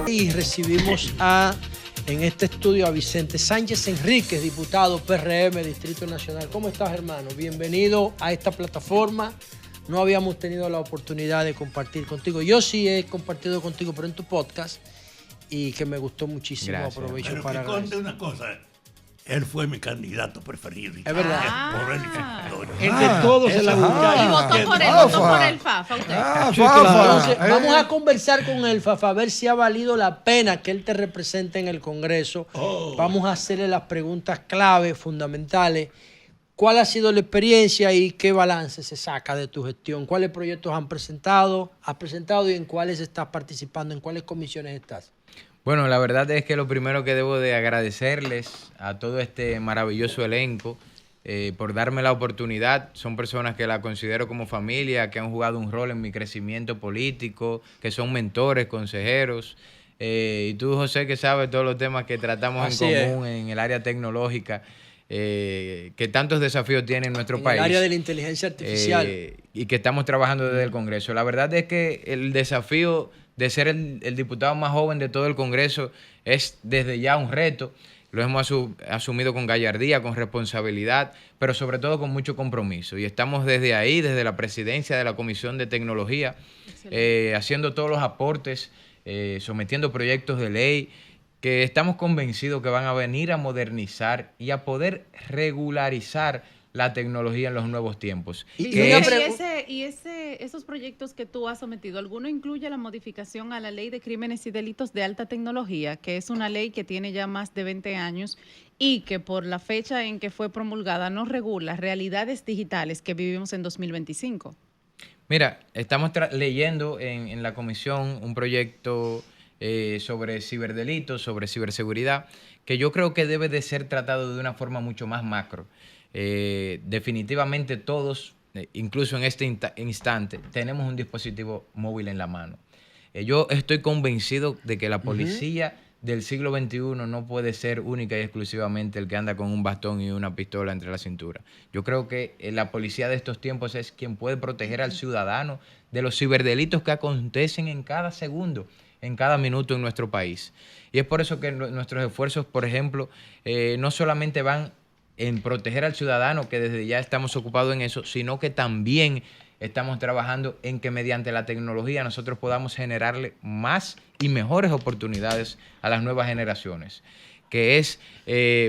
Y recibimos en este estudio a Vicente Sánchez Enríquez, diputado PRM, Distrito Nacional. ¿Cómo estás, hermano? Bienvenido a esta plataforma. No habíamos tenido la oportunidad de compartir contigo. Yo sí he compartido contigo, pero en tu podcast, y que me gustó muchísimo. Gracias. Aprovecho Pero para que conte una cosa. Él fue mi candidato preferido. Es verdad. Por él y Entre todos en la Y muchacha. votó por el Fafa usted. Sí, claro. Entonces, vamos a conversar con él, Fafa, a ver si ha valido la pena que él te represente en el Congreso. Vamos a hacerle las preguntas clave, fundamentales. ¿Cuál ha sido la experiencia y qué balance se saca de tu gestión? ¿Cuáles proyectos has presentado y en cuáles estás participando? ¿En cuáles comisiones estás? Bueno, la verdad es que lo primero que debo de agradecerles a todo este maravilloso elenco por darme la oportunidad. Son personas que la considero como familia, que han jugado un rol en mi crecimiento político, que son mentores, consejeros. Y tú, José, que sabes todos los temas que tratamos Así en común en el área tecnológica, que tantos desafíos tiene nuestro país. En el área de la inteligencia artificial. Y que estamos trabajando desde el Congreso. La verdad es que el desafío de ser el diputado más joven de todo el Congreso es desde ya un reto. Lo hemos asumido con gallardía, con responsabilidad, pero sobre todo con mucho compromiso. Y estamos desde ahí, desde la presidencia de la Comisión de Tecnología, haciendo todos los aportes, sometiendo proyectos de ley que estamos convencidos que van a venir a modernizar y a poder regularizar la tecnología en los nuevos tiempos. Esos proyectos que tú has sometido, ¿alguno incluye la modificación a la Ley de Crímenes y Delitos de Alta Tecnología, que es una ley que tiene ya más de 20 años y que por la fecha en que fue promulgada no regula realidades digitales que vivimos en 2025? Mira, estamos leyendo en la comisión un proyecto sobre ciberdelitos, sobre ciberseguridad, que yo creo que debe de ser tratado de una forma mucho más macro. Definitivamente todos, incluso en este instante, tenemos un dispositivo móvil en la mano. Yo estoy convencido de que la policía del siglo XXI no puede ser única y exclusivamente el que anda con un bastón y una pistola entre la cintura. Yo creo que la policía de estos tiempos es quien puede proteger al ciudadano de los ciberdelitos que acontecen en cada segundo, en cada minuto en nuestro país. Y es por eso que nuestros esfuerzos, por ejemplo, no solamente van en proteger al ciudadano, que desde ya estamos ocupados en eso, sino que también estamos trabajando en que mediante la tecnología nosotros podamos generarle más y mejores oportunidades a las nuevas generaciones, que es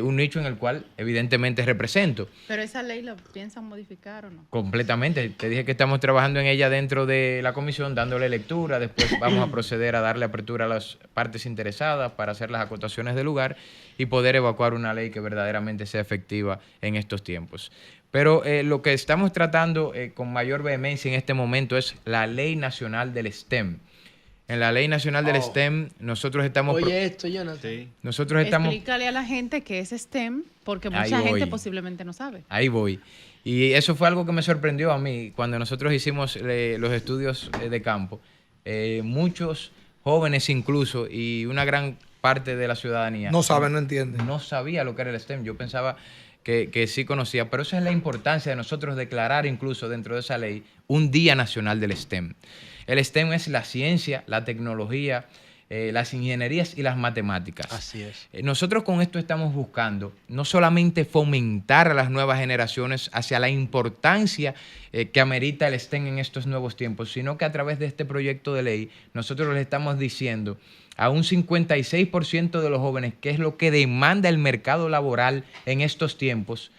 un nicho en el cual evidentemente represento. ¿Pero esa ley la piensan modificar o no? Completamente. Te dije que estamos trabajando en ella dentro de la comisión, dándole lectura. Después vamos a proceder a darle apertura a las partes interesadas para hacer las acotaciones del lugar y poder evacuar una ley que verdaderamente sea efectiva en estos tiempos. Pero lo que estamos tratando con mayor vehemencia en este momento es la Ley Nacional del STEM. En la Ley Nacional del STEM nosotros estamos... Oye esto, Jonathan. Sí. Nosotros estamos... Explícale a la gente qué es STEM, porque mucha gente posiblemente no sabe. Ahí voy. Y eso fue algo que me sorprendió a mí cuando nosotros hicimos los estudios de campo. Muchos jóvenes incluso y una gran parte de la ciudadanía... No saben, no entienden. No sabía lo que era el STEM. Yo pensaba que sí conocía, pero esa es la importancia de nosotros declarar incluso dentro de esa ley un Día Nacional del STEM. El STEM es la ciencia, la tecnología, las ingenierías y las matemáticas. Así es. Nosotros con esto estamos buscando no solamente fomentar a las nuevas generaciones hacia la importancia que amerita el STEM en estos nuevos tiempos, sino que a través de este proyecto de ley nosotros le estamos diciendo a un 56% de los jóvenes, que es lo que demanda el mercado laboral en estos tiempos,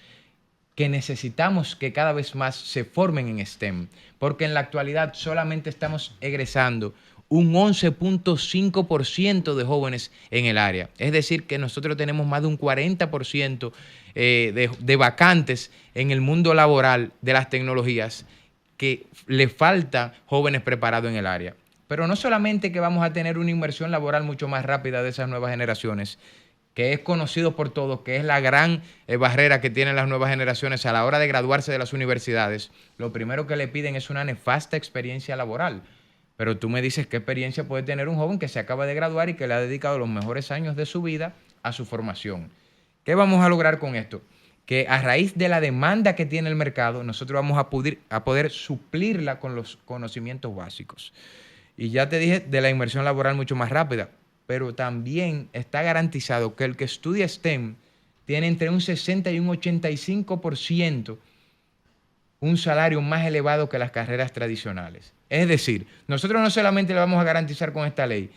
que necesitamos que cada vez más se formen en STEM, porque en la actualidad solamente estamos egresando un 11.5% de jóvenes en el área. Es decir, que nosotros tenemos más de un 40% de vacantes en el mundo laboral de las tecnologías, que le faltan jóvenes preparados en el área. Pero no solamente que vamos a tener una inversión laboral mucho más rápida de esas nuevas generaciones, que es conocido por todos, que es la gran barrera que tienen las nuevas generaciones a la hora de graduarse de las universidades. Lo primero que le piden es una nefasta experiencia laboral. Pero tú me dices qué experiencia puede tener un joven que se acaba de graduar y que le ha dedicado los mejores años de su vida a su formación. ¿Qué vamos a lograr con esto? Que a raíz de la demanda que tiene el mercado, nosotros vamos a poder suplirla con los conocimientos básicos. Y ya te dije de la inmersión laboral mucho más rápida. pero también está garantizado que el que estudia STEM tiene entre un 60 y un 85% un salario más elevado que las carreras tradicionales. Es decir, nosotros no solamente le vamos a garantizar con esta ley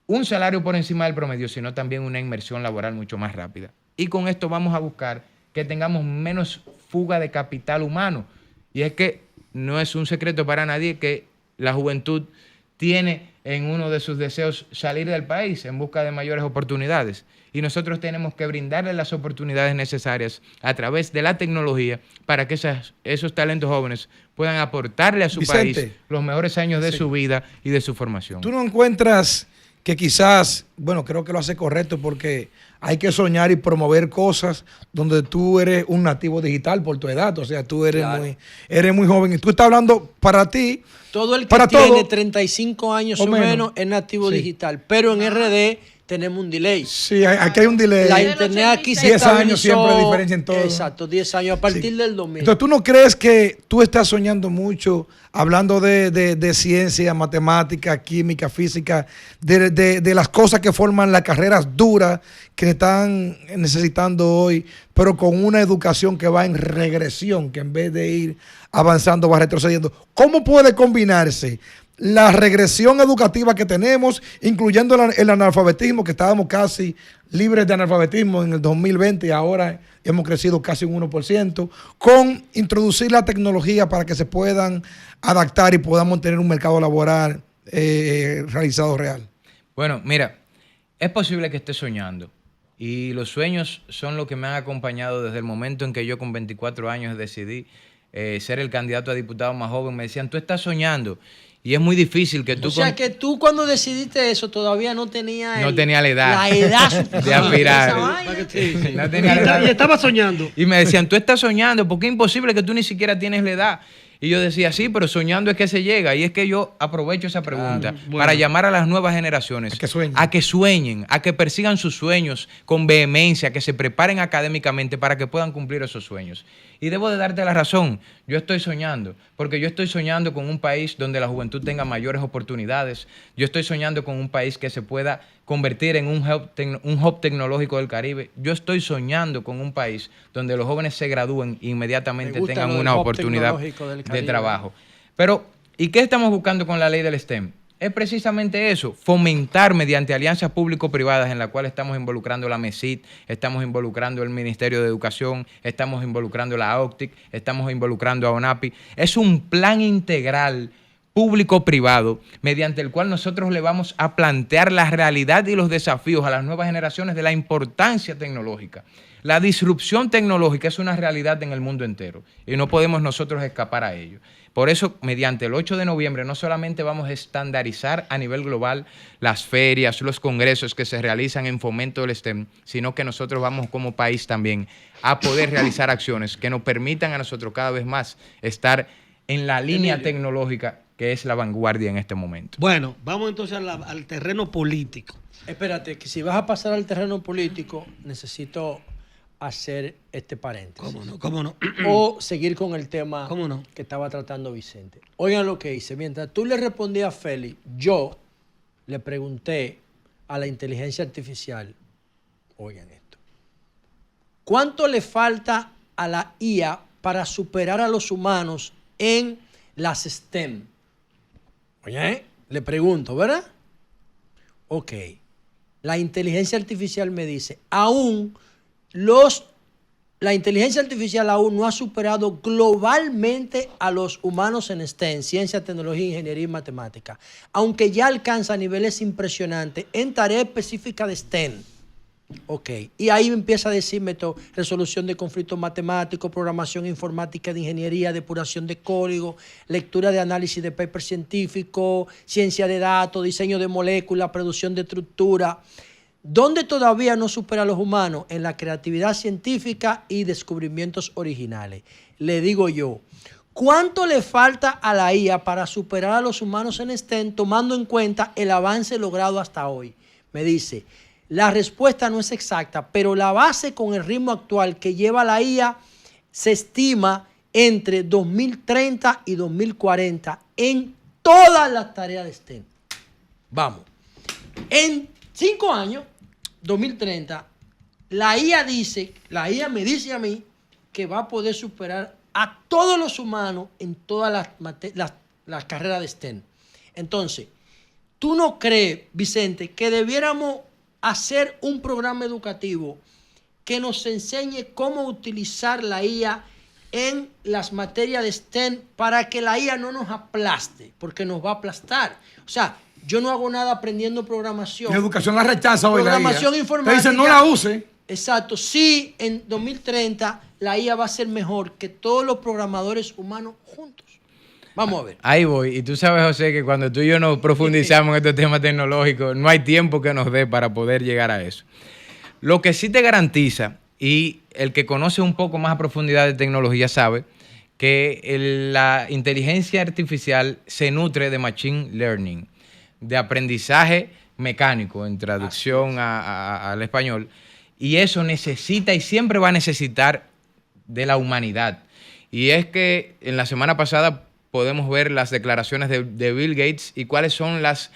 un salario por encima del promedio, sino también una inmersión laboral mucho más rápida. Y con esto vamos a buscar que tengamos menos fuga de capital humano. Y es que no es un secreto para nadie que la juventud tiene en uno de sus deseos salir del país en busca de mayores oportunidades. Y nosotros tenemos que brindarles las oportunidades necesarias a través de la tecnología para que esos talentos jóvenes puedan aportarle a su país los mejores años de su vida y de su formación. ¿Tú no encuentras que quizás, bueno, creo que lo hace correcto porque hay que soñar y promover cosas donde tú eres un nativo digital por tu edad? O sea, tú eres, eres muy joven y tú estás hablando para ti. Todo el que tiene 35 años o menos es nativo digital, pero en RD tenemos un delay. Sí, aquí hay un delay. La internet aquí se 10 años siempre diferencia en todo. Exacto, 10 años a partir del 2000. Entonces, ¿tú no crees que tú estás soñando mucho hablando de ciencia, matemática, química, física, de las cosas que forman las carreras duras que están necesitando hoy, pero con una educación que va en regresión, que en vez de ir avanzando va retrocediendo? ¿Cómo puede combinarse la regresión educativa que tenemos, incluyendo el analfabetismo, que estábamos casi libres de analfabetismo en el 2020 y ahora hemos crecido casi un 1%, con introducir la tecnología para que se puedan adaptar y podamos tener un mercado laboral realizado real? Bueno, mira, es posible que esté soñando y los sueños son lo que me han acompañado desde el momento en que yo con 24 años decidí ser el candidato a diputado más joven. Me decían, tú estás soñando. Y es muy difícil que tú... O sea, que tú cuando decidiste eso todavía no tenías... No tenía la edad. La edad de aspirar. No tenía la edad. Y estaba soñando. Y me decían, tú estás soñando, porque es imposible que tú ni siquiera tienes la edad. Y yo decía, sí, pero soñando es que se llega. Y es que yo aprovecho esa pregunta para llamar a las nuevas generaciones a que sueñen, a que persigan sus sueños con vehemencia, que se preparen académicamente para que puedan cumplir esos sueños. Y debo de darte la razón, yo estoy soñando, porque yo estoy soñando con un país donde la juventud tenga mayores oportunidades. Yo estoy soñando con un país que se pueda convertir en un hub tecnológico del Caribe. Yo estoy soñando con un país donde los jóvenes se gradúen e inmediatamente tengan una oportunidad de trabajo. Pero, ¿y qué estamos buscando con la ley del STEM? Es precisamente eso, fomentar mediante alianzas público-privadas en la cual estamos involucrando la MESIT, estamos involucrando el Ministerio de Educación, estamos involucrando la OCTIC, estamos involucrando a ONAPI. Es un plan integral público-privado mediante el cual nosotros le vamos a plantear la realidad y los desafíos a las nuevas generaciones de la importancia tecnológica. La disrupción tecnológica es una realidad en el mundo entero y no podemos nosotros escapar a ello. Por eso, mediante el 8 de noviembre, no solamente vamos a estandarizar a nivel global las ferias, los congresos que se realizan en fomento del STEM, sino que nosotros vamos como país también a poder realizar acciones que nos permitan a nosotros cada vez más estar en la línea tecnológica que es la vanguardia en este momento. Bueno, vamos entonces al terreno político. Espérate, que si vas a pasar al terreno político, necesito hacer este paréntesis. ¿Cómo no? O seguir con el tema que estaba tratando Vicente. Oigan lo que hice. Mientras tú le respondías a Félix, yo le pregunté a la inteligencia artificial, oigan esto, ¿cuánto le falta a la IA para superar a los humanos en las STEM? Oye, le pregunto, ¿verdad? Ok. La inteligencia artificial me dice, la inteligencia artificial aún no ha superado globalmente a los humanos en STEM, ciencia, tecnología, ingeniería y matemática, aunque ya alcanza niveles impresionantes en tareas específicas de STEM. Ok, y ahí empieza a decirme todo, resolución de conflictos matemáticos, programación informática de ingeniería, depuración de código, lectura de análisis de papers científicos, ciencia de datos, diseño de moléculas, producción de estructura. ¿Dónde todavía no supera a los humanos? En la creatividad científica y descubrimientos originales. Le digo yo, ¿cuánto le falta a la IA para superar a los humanos en STEM, tomando en cuenta el avance logrado hasta hoy? Me dice, la respuesta no es exacta, pero la base con el ritmo actual que lleva la IA se estima entre 2030 y 2040 en todas las tareas de STEM. Vamos. 5 años, 2030, la IA me dice a mí que va a poder superar a todos los humanos en todas las carreras de STEM. Entonces, ¿tú no crees, Vicente, que debiéramos hacer un programa educativo que nos enseñe cómo utilizar la IA en las materias de STEM para que la IA no nos aplaste? Porque nos va a aplastar. O sea, yo no hago nada aprendiendo programación. La educación la rechaza hoy. Programación la IA. informática. Te dicen, no la use. Exacto. Sí, en 2030 la IA va a ser mejor que todos los programadores humanos juntos. Vamos a ver. Ahí voy. Y tú sabes, José, que cuando tú y yo nos profundizamos en estos temas tecnológicos, no hay tiempo que nos dé para poder llegar a eso. Lo que sí te garantiza, y el que conoce un poco más a profundidad de tecnología sabe, que la inteligencia artificial se nutre de machine learning, de aprendizaje mecánico, en traducción al español. Y eso necesita y siempre va a necesitar de la humanidad. Y es que en la semana pasada podemos ver las declaraciones de Bill Gates y cuáles son las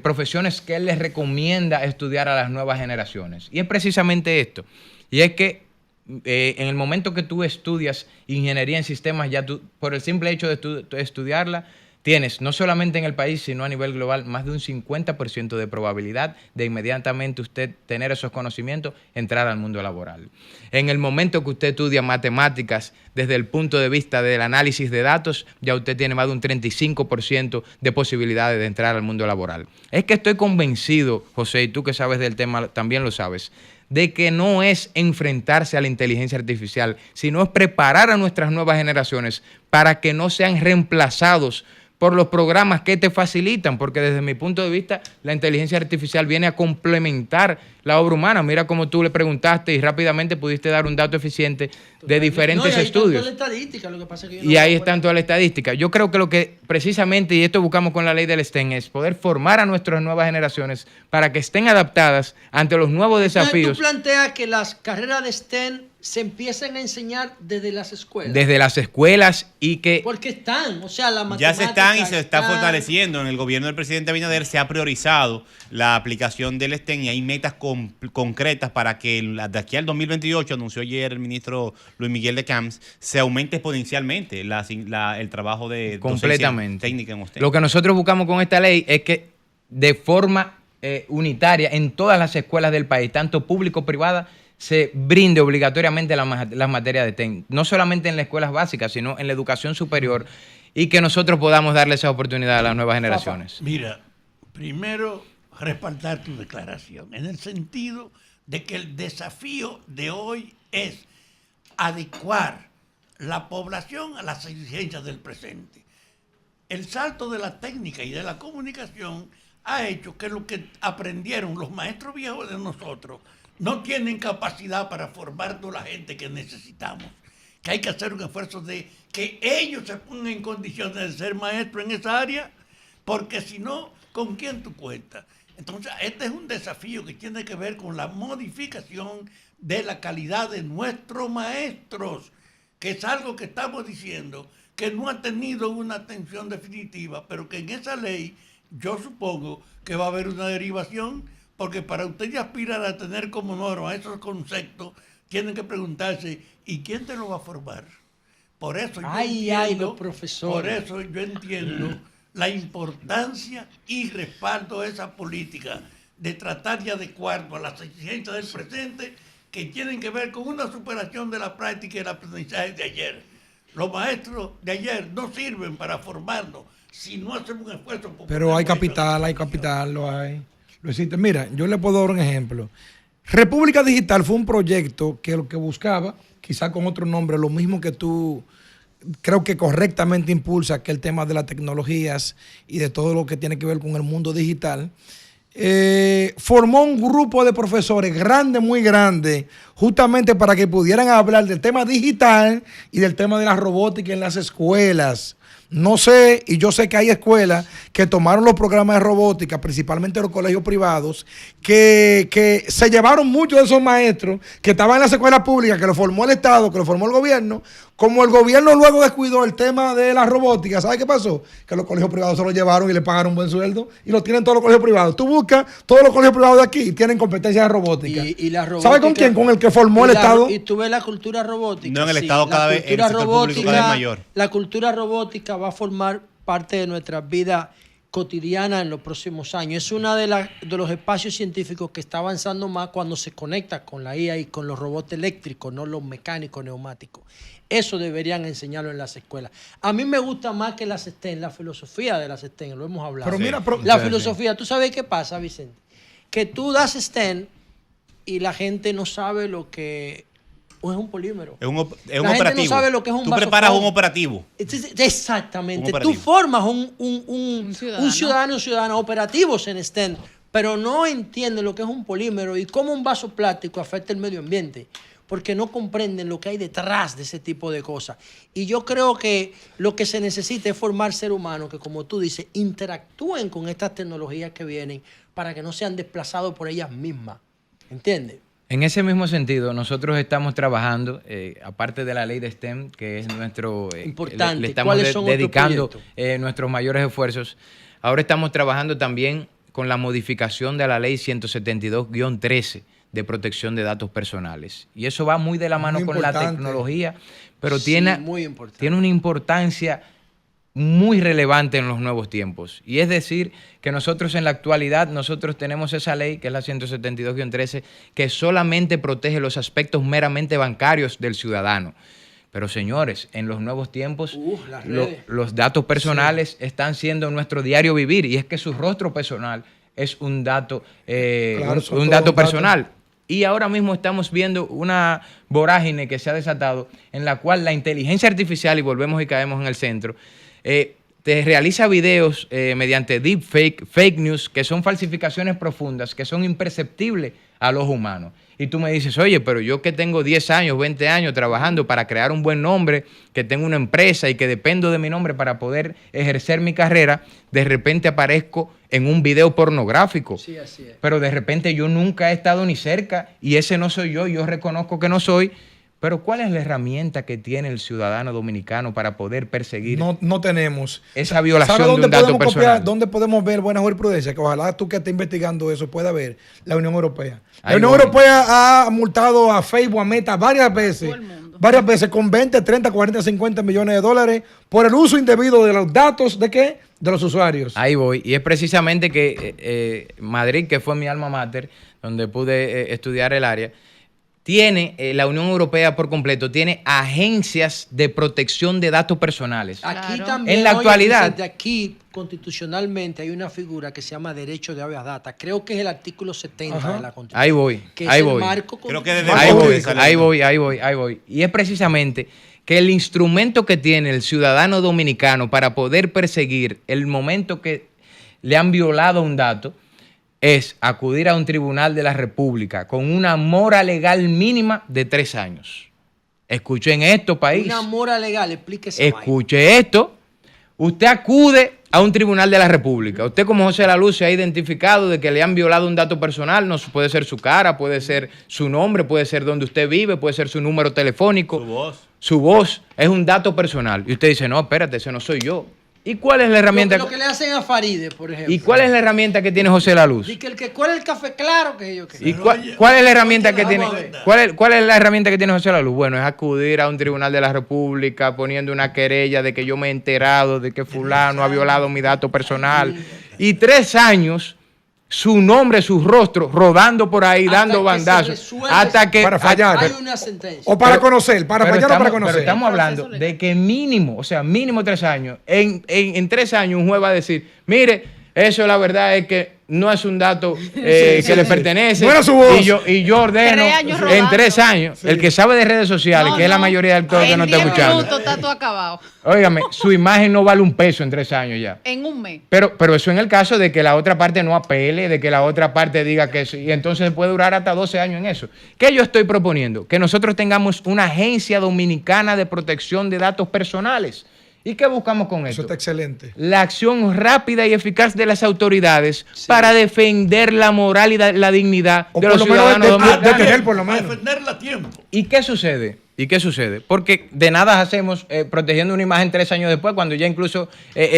profesiones que él les recomienda estudiar a las nuevas generaciones. Y es precisamente esto. Y es que en el momento que tú estudias ingeniería en sistemas, ya tú, por el simple hecho de estudiarla, tienes, no solamente en el país, sino a nivel global, más de un 50% de probabilidad de inmediatamente usted tener esos conocimientos, entrar al mundo laboral. En el momento que usted estudia matemáticas, desde el punto de vista del análisis de datos, ya usted tiene más de un 35% de posibilidades de entrar al mundo laboral. Es que estoy convencido, José, y tú que sabes del tema también lo sabes, de que no es enfrentarse a la inteligencia artificial, sino es preparar a nuestras nuevas generaciones para que no sean reemplazados por los programas que te facilitan, porque desde mi punto de vista la inteligencia artificial viene a complementar la obra humana. Mira cómo tú le preguntaste y rápidamente pudiste dar un dato eficiente de diferentes estudios. Y ahí están todas las estadísticas. Yo creo que lo que precisamente, y esto buscamos con la ley del STEM, es poder formar a nuestras nuevas generaciones para que estén adaptadas ante los nuevos desafíos. ¿Tú planteas que las carreras de STEM se empiecen a enseñar desde las escuelas? Desde las escuelas y que... Porque están, o sea, la matemática... Ya se están y se está fortaleciendo. En el gobierno del presidente Abinader se ha priorizado la aplicación del STEM y hay metas concretas para que de aquí al 2028, anunció ayer el ministro Luis Miguel de Camps, se aumente exponencialmente el trabajo de completamente técnica en STEM. Lo que nosotros buscamos con esta ley es que de forma unitaria en todas las escuelas del país, tanto público como privada, se brinde obligatoriamente las materias de STEM, no solamente en las escuelas básicas, sino en la educación superior, y que nosotros podamos darle esa oportunidad a las nuevas generaciones. Mira, primero respaldar tu declaración, en el sentido de que el desafío de hoy es adecuar la población a las exigencias del presente. El salto de la técnica y de la comunicación ha hecho que lo que aprendieron los maestros viejos de nosotros no tienen capacidad para formarnos la gente que necesitamos. Que hay que hacer un esfuerzo de que ellos se pongan en condiciones de ser maestros en esa área, porque si no, ¿con quién tú cuentas? Entonces, este es un desafío que tiene que ver con la modificación de la calidad de nuestros maestros, que es algo que estamos diciendo que no ha tenido una atención definitiva, pero que en esa ley yo supongo que va a haber una derivación, porque para usted aspirar a tener como norma esos conceptos, tienen que preguntarse, ¿y quién te lo va a formar? Por eso los profesores. Por eso yo entiendo la importancia y respaldo de esa política de tratar de adecuarlo a las exigencias del presente, que tienen que ver con una superación de la práctica y el aprendizaje de ayer. Los maestros de ayer no sirven para formarnos si no hacemos un esfuerzo. Pero hay capital, lo hay. Lo existe. Mira, yo le puedo dar un ejemplo. República Digital fue un proyecto que lo que buscaba, quizá con otro nombre, lo mismo que tú creo que correctamente impulsa, que el tema de las tecnologías y de todo lo que tiene que ver con el mundo digital. Formó un grupo de profesores grande, muy grande, justamente para que pudieran hablar del tema digital y del tema de la robótica en las escuelas. No sé, y yo sé que hay escuelas que tomaron los programas de robótica, principalmente los colegios privados, que se llevaron muchos de esos maestros que estaban en las escuelas públicas, que lo formó el Estado, que lo formó el gobierno, Como el gobierno luego descuidó el tema de la robótica, ¿sabes qué pasó? Que los colegios privados se lo llevaron y le pagaron un buen sueldo y lo tienen todos los colegios privados. Tú buscas todos los colegios privados de aquí y tienen competencia de robótica. Y la robótica. ¿Sabes con quién? Con el que formó el Estado. Y tú ves la cultura robótica. No, en el Estado cada vez, en el sector público cada vez mayor. La cultura robótica va a formar parte de nuestras vidas cotidiana en los próximos años. Es uno de los espacios científicos que está avanzando más cuando se conecta con la IA y con los robots eléctricos, no los mecánicos neumáticos. Eso deberían enseñarlo en las escuelas. A mí me gusta más que las STEM, la filosofía de las STEM, lo hemos hablado. Pero mira, la filosofía, ¿tú sabes qué pasa, Vicente? Que tú das STEM y la gente no sabe lo que es un polímero. Es un la operativo. Gente no sabe lo que es un Tú vasofón. preparas un operativo. Exactamente. Un operativo. Tú formas un ciudadano operativos en STEM, pero no entienden lo que es un polímero y cómo un vaso plástico afecta el medio ambiente, porque no comprenden lo que hay detrás de ese tipo de cosas. Y yo creo que lo que se necesita es formar seres humanos que, como tú dices, interactúen con estas tecnologías que vienen para que no sean desplazados por ellas mismas. ¿Entiendes? En ese mismo sentido, nosotros estamos trabajando, aparte de la ley de STEM, que es nuestro... Importante. Le estamos ¿Cuáles son dedicando nuestros mayores esfuerzos. Ahora estamos trabajando también con la modificación de la ley 172-13 de protección de datos personales. Y eso va muy de la mano con la tecnología, pero Sí, tiene una importancia muy relevante en los nuevos tiempos. Y es decir, que nosotros en la actualidad, nosotros tenemos esa ley, que es la 172-13, que solamente protege los aspectos meramente bancarios del ciudadano. Pero señores, en los nuevos tiempos, los datos personales están siendo nuestro diario vivir, y es que su rostro personal es un dato, un dato personal. Y ahora mismo estamos viendo una vorágine que se ha desatado en la cual la inteligencia artificial, y volvemos y caemos en el centro, te realiza videos mediante deepfake, fake news, que son falsificaciones profundas, que son imperceptibles a los humanos. Y tú me dices, oye, pero yo que tengo 10 años, 20 años trabajando para crear un buen nombre, que tengo una empresa y que dependo de mi nombre para poder ejercer mi carrera, de repente aparezco en un video pornográfico. Sí, así es. Pero de repente yo nunca he estado ni cerca y ese no soy yo reconozco que no soy. Pero ¿cuál es la herramienta que tiene el ciudadano dominicano para poder perseguir No tenemos esa violación de un dato personal? ¿Dónde podemos ver buena jurisprudencia? Que ojalá tú que estés investigando eso pueda ver la Unión Europea. La Ahí Unión voy. Europea ha multado a Facebook, a Meta varias veces. Todo el mundo. Varias veces con 20, 30, 40, 50 millones de dólares por el uso indebido de los datos ¿de qué? De los usuarios. Ahí voy. Y es precisamente que Madrid, que fue mi alma mater, donde pude estudiar el área, tiene, la Unión Europea por completo, tiene agencias de protección de datos personales. Aquí Claro. también, En la actualidad- desde aquí, constitucionalmente, hay una figura que se llama derecho de habeas data. Creo que es el artículo 70 de la Constitución. Ahí voy, Que ahí es voy. el marco Creo que desde constitucional. Ahí voy. Y es precisamente que el instrumento que tiene el ciudadano dominicano para poder perseguir el momento que le han violado un dato es acudir a un tribunal de la República con una mora legal mínima de 3 años. Escuchen esto, país. Una mora legal, explíquese. Escuche esto. Usted acude a un tribunal de la República. Usted, como José La Luz, se ha identificado de que le han violado un dato personal. No puede ser su cara, puede ser su nombre, puede ser donde usted vive, puede ser su número telefónico. Su voz. Su voz es un dato personal. Y usted dice, no, espérate, ese no soy yo. ¿Y cuál es la herramienta? Lo que le hacen a Faride, por ejemplo. ¿Y cuál es la herramienta que tiene José La Luz? Dice que el que cuela el café claro que yo que. ¿Y Pero cuál, oye, cuál es la herramienta que vamos tiene? a ver. ¿Cuál es la herramienta que tiene José La Luz? Bueno, es acudir a un tribunal de la República poniendo una querella de que yo me he enterado de que fulano ha violado mi dato personal. Y 3 años, su nombre, su rostro, rodando por ahí, Hasta dando que bandazos. se resuelve Hasta que... para fallar. Hay una sentencia. O para Pero- conocer, para pero fallar o para estamos- conocer. Pero estamos El proceso hablando legal. de que mínimo, o sea, mínimo 3 años. En 3 años un juez va a decir, mire, eso la verdad es que no es un dato que le pertenece. No era su voz. Y yo ordeno 3 años en rodando. 3 años, el que sabe de redes sociales, que es la mayoría del todo que no está En 10 escuchando. minutos está todo acabado. Óigame, su imagen no vale un peso en 3 años ya. En un mes. Pero eso en el caso de que la otra parte no apele, de que la otra parte diga que sí, y entonces puede durar hasta 12 años en eso. ¿Qué yo estoy proponiendo? Que nosotros tengamos una agencia dominicana de protección de datos personales. ¿Y qué buscamos con Eso esto? está excelente. La acción rápida y eficaz de las autoridades para defender la moral y la dignidad O de por los lo menos ciudadanos dominicanos. detener por lo Para menos. defenderla a tiempo. ¿Y qué sucede? ¿Y qué sucede? Porque de nada hacemos protegiendo una imagen 3 años después, cuando ya incluso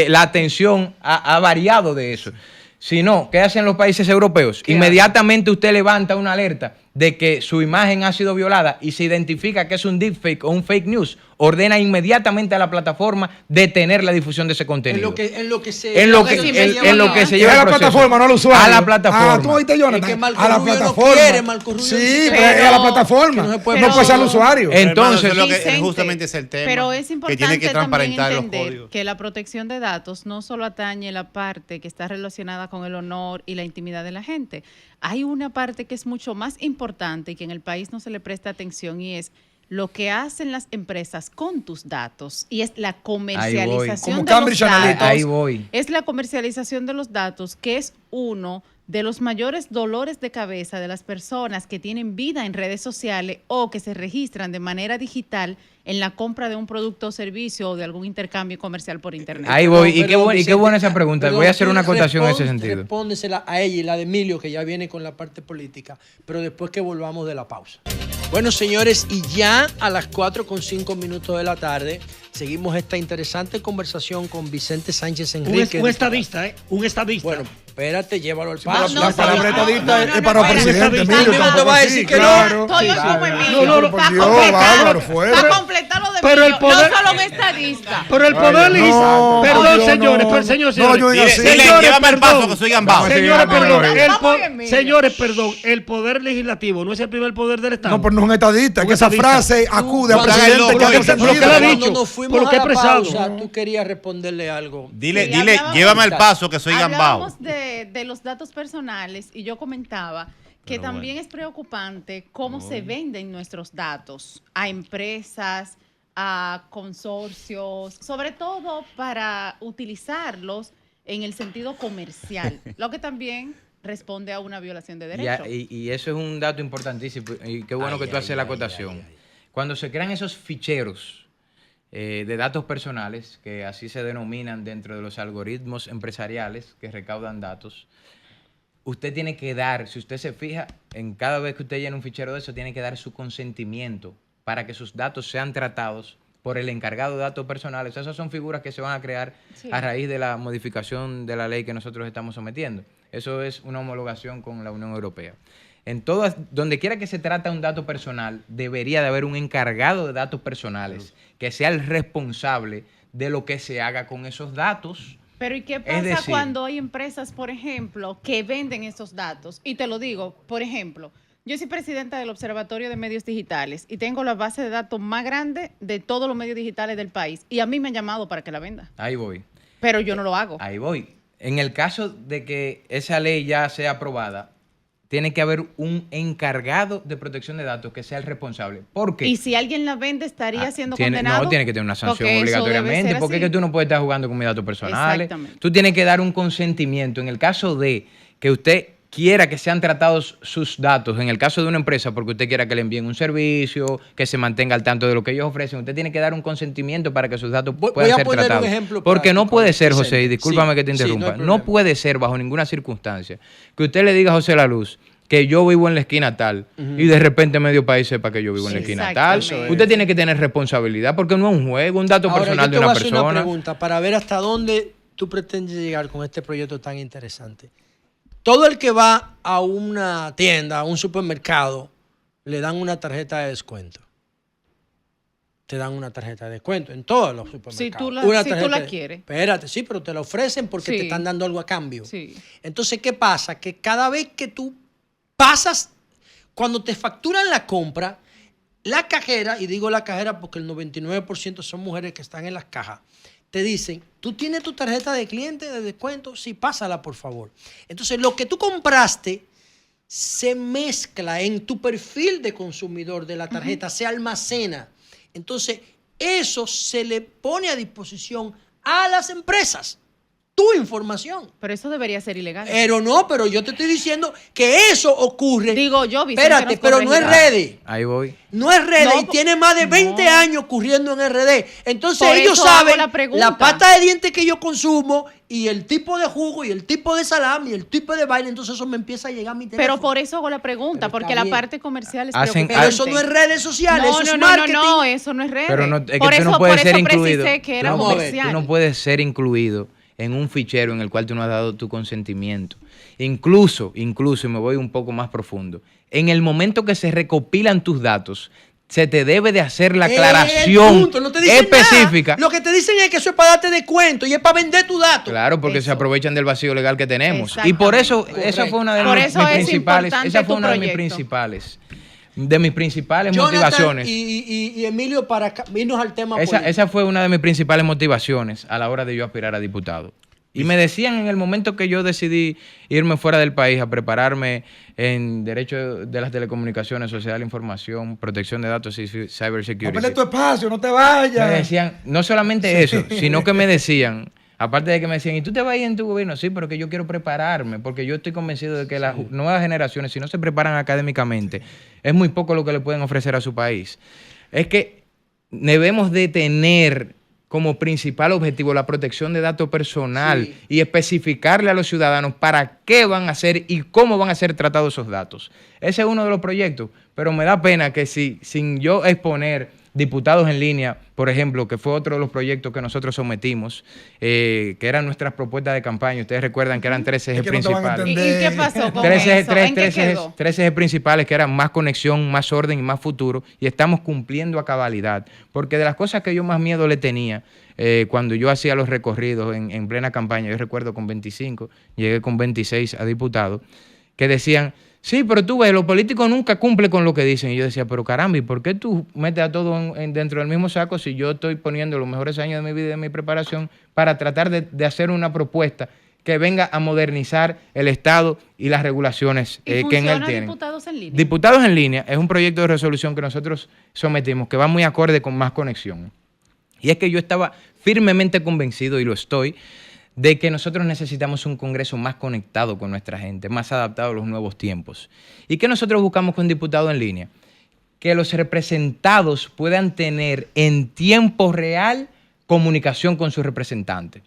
la atención ha variado de eso. Si no, ¿qué hacen los países europeos? Inmediatamente usted levanta una alerta de que su imagen ha sido violada y se identifica que es un deepfake o un fake news, ordena inmediatamente a la plataforma detener la difusión de ese contenido. En lo que se lleva a la plataforma, no al usuario. A la plataforma. Tú oíste, Jonathan. Es que Marco a la Rubio plataforma. no quiere, Marco Rubio sí, no pero es a la plataforma. no No puede ser al usuario. Entonces, Hermano, eso es Vicente, justamente es el tema. Pero es que importante tiene que transparentar también los entender códigos. que la protección de datos no solo atañe la parte que está relacionada con el honor y la intimidad de la gente. Hay una parte que es mucho más importante y que en el país no se le presta atención, y es lo que hacen las empresas con tus datos, y es la comercialización Como de Cambridge los datos. Analytica. Ahí voy. Es la comercialización de los datos, que es uno de los mayores dolores de cabeza de las personas que tienen vida en redes sociales o que se registran de manera digital en la compra de un producto o servicio o de algún intercambio comercial por internet. Ahí voy. Y qué Vicente, buena esa pregunta. Voy a hacer una acotación en ese sentido. Respóndesela a ella y la de Emilio, que ya viene con la parte política, pero después que volvamos de la pausa. Bueno, señores, y ya a las 4:05 de la tarde seguimos esta interesante conversación con Vicente Sánchez Enrique. Un estadista, ¿eh? Un estadista. Bueno, espérate, llévalo al La paso. palabra estadista es para no, presidente. no, Emilio, no, tampoco te va a así, decir que no. claro. Estoy hoy como Emilio. No, por Dios, bárbaro, fuera. Para completar lo de Pero Emilio, el poder- no solo un estadista. Pero el poder no, legislativo. Perdón, yo señores, no. pero señores, No, yo digo señores. así. Dile, Señores, llévame al perdón. paso que soy gambao. Señores, perdón. Emilio. Señores, perdón. El poder legislativo no es el primer poder del Estado. No, pero no es un estadista. Un Que esa estadista. frase acude a Cuando- presidente que hace Pero sentido. que la ha dicho. Cuando nos fuimos por lo que a he la expresado. pausa, tú querías responderle algo. Dile, Sí, dile, hablábamos- llévame al paso que soy gambao. Hablábamos de los datos personales y yo comentaba que Pero también es preocupante cómo se venden nuestros datos a empresas, a consorcios, sobre todo para utilizarlos en el sentido comercial, lo que también responde a una violación de derechos. Y eso es un dato importantísimo, y qué bueno que tú haces la acotación. Cuando se crean esos ficheros de datos personales, que así se denominan dentro de los algoritmos empresariales que recaudan datos, usted tiene que dar, si usted se fija, en cada vez que usted llena un fichero de eso, tiene que dar su consentimiento para que sus datos sean tratados por el encargado de datos personales. Esas son figuras que se van a crear a raíz de la modificación de la ley que nosotros estamos sometiendo. Eso es una homologación con la Unión Europea. En todas, donde quiera que se trata un dato personal, debería de haber un encargado de datos personales que sea el responsable de lo que se haga con esos datos. Pero ¿y qué pasa decir, cuando hay empresas, por ejemplo, que venden esos datos? Y te lo digo, por ejemplo, yo soy presidenta del Observatorio de Medios Digitales y tengo la base de datos más grande de todos los medios digitales del país. Y a mí me han llamado para que la venda. Ahí voy. Pero yo no lo hago. Ahí voy. En el caso de que esa ley ya sea aprobada, tiene que haber un encargado de protección de datos que sea el responsable. ¿Por qué? Y si alguien la vende, estaría siendo condenado. No, tiene que tener una sanción porque eso debe obligatoriamente, ser porque es así. que tú no puedes estar jugando con mis datos personales. Exactamente. Tú tienes que dar un consentimiento. En el caso de que usted quiera que sean tratados sus datos, en el caso de una empresa, porque usted quiera que le envíen un servicio, que se mantenga al tanto de lo que ellos ofrecen, usted tiene que dar un consentimiento para que sus datos puedan ser poner tratados. un ejemplo Porque no práctico, puede ser, Vicente. José, y discúlpame Sí, que te sí, no hay interrumpa, problema. no puede ser bajo ninguna circunstancia que usted le diga a José La Luz que yo vivo en la esquina tal y de repente medio país sepa que yo vivo en la esquina tal. Exactamente. Usted tiene que tener responsabilidad porque no es un juego, un dato Ahora, personal yo de te voy una a hacer una persona. pregunta para ver hasta dónde tú pretendes llegar con este proyecto tan interesante. Todo el que va a una tienda, a un supermercado, le dan una tarjeta de descuento. Te dan una tarjeta de descuento en todos los supermercados. Si tú la- Una si tú tarjeta la de- quieres. Espérate, sí, pero te la ofrecen porque Sí. te están dando algo a cambio. Sí. Entonces, ¿qué pasa? Que cada vez que tú pasas, cuando te facturan la compra, la cajera, y digo la cajera porque el 99% son mujeres que están en las cajas, te dicen, ¿tú tienes tu tarjeta de cliente de descuento? Sí, pásala, por favor. Entonces, lo que tú compraste se mezcla en tu perfil de consumidor de la tarjeta, se almacena. Entonces, eso se le pone a disposición a las empresas. tu información. Pero eso debería ser ilegal. Pero yo te estoy diciendo que eso ocurre. Digo yo, Vicente, espérate, pero no es redes. Ahí voy. No es RD No, y tiene más de 20 años ocurriendo en RD. Entonces Por ellos eso hago saben la pregunta. la pasta de dientes que yo consumo y el tipo de jugo y el tipo de salami y el tipo de vaina. Entonces eso me empieza a llegar a mi teléfono. Pero por eso hago la pregunta, Pero porque está la bien. parte comercial es Hacen- Pero eso no es redes sociales, No, eso no, es no, marketing. no, eso no es redes. Pero no, es que por tú eso, no puedes por ser eso incluido. precisé que era Vamos a ver, comercial. Tú no puedes ser incluido en un fichero en el cual tú no has dado tu consentimiento. Incluso, y me voy un poco más profundo, en el momento que se recopilan tus datos, se te debe de hacer la El aclaración punto, no te dicen específica. nada. Lo que te dicen es que eso es para darte descuento y es para vender tu dato. Claro, porque se Eso. aprovechan del vacío legal que tenemos. Y por eso, esa fue una de Por mis, eso mis es principales, importante esa fue tu una de mis proyecto. principales Jonathan motivaciones. y Emilio, para irnos al tema político. Esa fue una de mis principales motivaciones a la hora de yo aspirar a diputado. Y me decían en el momento que yo decidí irme fuera del país a prepararme en Derecho de las Telecomunicaciones, Sociedad de la Información, Protección de Datos y No Cybersecurity. pierdas tu espacio, no te Me vayas. decían, no solamente eso, sino que me decían, aparte de que me decían, ¿y tú te vas a ir en tu gobierno? Sí, pero que yo quiero prepararme, porque yo estoy convencido de que las nuevas generaciones, si no se preparan académicamente, es muy poco lo que le pueden ofrecer a su país. Es que debemos de tener como principal objetivo la protección de datos personal y especificarle a los ciudadanos para qué van a hacer y cómo van a ser tratados esos datos. Ese es uno de los proyectos, pero me da pena que sin yo exponer diputados en línea, por ejemplo, que fue otro de los proyectos que nosotros sometimos, que eran nuestras propuestas de campaña. Ustedes recuerdan que eran 3 ejes Es que no te van a principales. entender. ¿Y qué pasó con Tres ejes, eso? ¿En qué tres ejes- quedó? tres ejes principales que eran más conexión, más orden y más futuro, y estamos cumpliendo a cabalidad. Porque de las cosas que yo más miedo le tenía cuando yo hacía los recorridos en plena campaña, yo recuerdo con 25, llegué con 26 a diputado, que decían, sí, pero tú ves, los políticos nunca cumplen con lo que dicen. Y yo decía, pero caramba, ¿y por qué tú metes a todo dentro del mismo saco si yo estoy poniendo los mejores años de mi vida y de mi preparación para tratar de hacer una propuesta que venga a modernizar el Estado y las regulaciones ¿Y que en él funciona tienen? Diputados en línea? Diputados en línea es un proyecto de resolución que nosotros sometimos que va muy acorde con más conexión. Y es que yo estaba firmemente convencido, y lo estoy, de que nosotros necesitamos un Congreso más conectado con nuestra gente, más adaptado a los nuevos tiempos. ¿Y qué nosotros buscamos con diputados en línea? Que los representados puedan tener en tiempo real comunicación con sus representantes.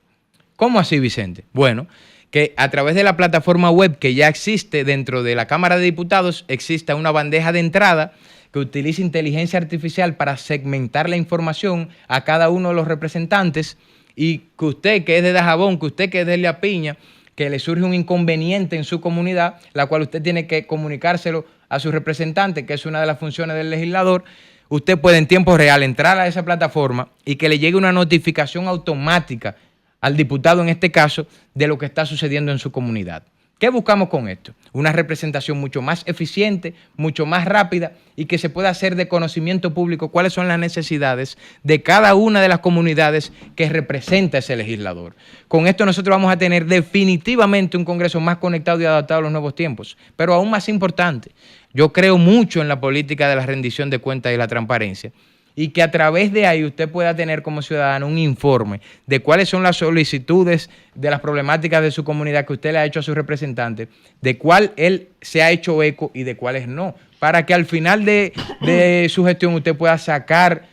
¿Cómo así, Vicente? Bueno, que a través de la plataforma web que ya existe dentro de la Cámara de Diputados, exista una bandeja de entrada que utilice inteligencia artificial para segmentar la información a cada uno de los representantes, y que usted que es de Dajabón, que usted que es de La Piña, que le surge un inconveniente en su comunidad, la cual usted tiene que comunicárselo a su representante, que es una de las funciones del legislador, usted puede en tiempo real entrar a esa plataforma y que le llegue una notificación automática al diputado, en este caso, de lo que está sucediendo en su comunidad. ¿Qué buscamos con esto? Una representación mucho más eficiente, mucho más rápida, y que se pueda hacer de conocimiento público cuáles son las necesidades de cada una de las comunidades que representa ese legislador. Con esto nosotros vamos a tener definitivamente un Congreso más conectado y adaptado a los nuevos tiempos. Pero aún más importante, yo creo mucho en la política de la rendición de cuentas y la transparencia, y que a través de ahí usted pueda tener como ciudadano un informe de cuáles son las solicitudes de las problemáticas de su comunidad que usted le ha hecho a su representante, de cuál él se ha hecho eco y de cuáles no, para que al final de su gestión usted pueda sacar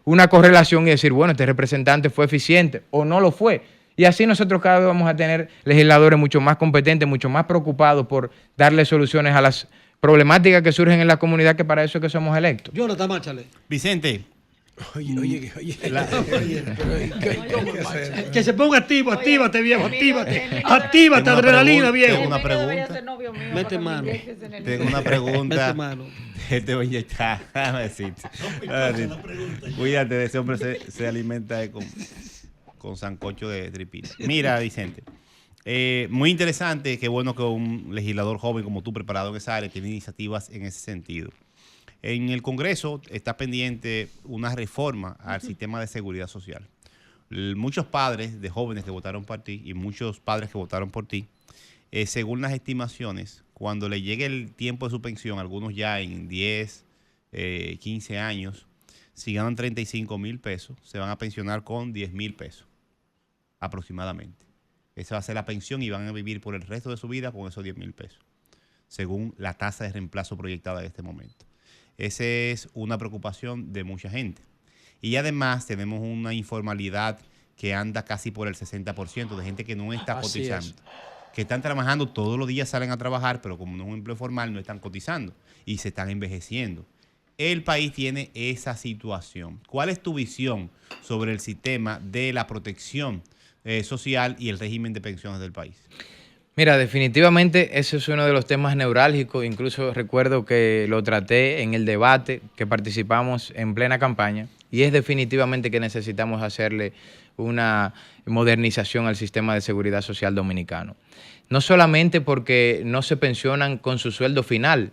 una correlación y decir, bueno, este representante fue eficiente o no lo fue. Y así nosotros cada vez vamos a tener legisladores mucho más competentes, mucho más preocupados por darle soluciones a las problemáticas que surgen en la comunidad, que para eso es que somos electos. Jonathan, márchale. Vicente, Oye. Que se ponga activo, actívate, viejo, actívate. Emilio, Actívate, tengo una adrenalina, pregunta, viejo. tengo una pregunta. Mete mano. tengo una pregunta. Mete mano. Te voy a echar, déjame decirte. Cuídate de ese hombre, se alimenta con sancocho de tripita. Mira, Vicente, muy interesante, qué bueno que un legislador joven como tú, preparado en esa área, tiene iniciativas en ese sentido. En el Congreso está pendiente una reforma al sistema de seguridad social. Muchos padres de jóvenes que votaron por ti y muchos padres que votaron por ti, según las estimaciones, cuando le llegue el tiempo de su pensión, algunos ya en 10, 15 años, si ganan 35,000 pesos, se van a pensionar con 10,000 pesos. aproximadamente. Esa va a ser la pensión y van a vivir por el resto de su vida con esos 10,000 pesos, según la tasa de reemplazo proyectada en este momento. Esa es una preocupación de mucha gente. Y además tenemos una informalidad que anda casi por el 60% de gente que no está cotizando. Que están trabajando, todos los días salen a trabajar, pero como no es un empleo formal, no están cotizando y se están envejeciendo. El país tiene esa situación. ¿Cuál es tu visión sobre el sistema de la protección social y el régimen de pensiones del país? Mira, definitivamente ese es uno de los temas neurálgicos. Incluso recuerdo que lo traté en el debate que participamos en plena campaña, y es definitivamente que necesitamos hacerle una modernización al sistema de seguridad social dominicano. No solamente porque no se pensionan con su sueldo final,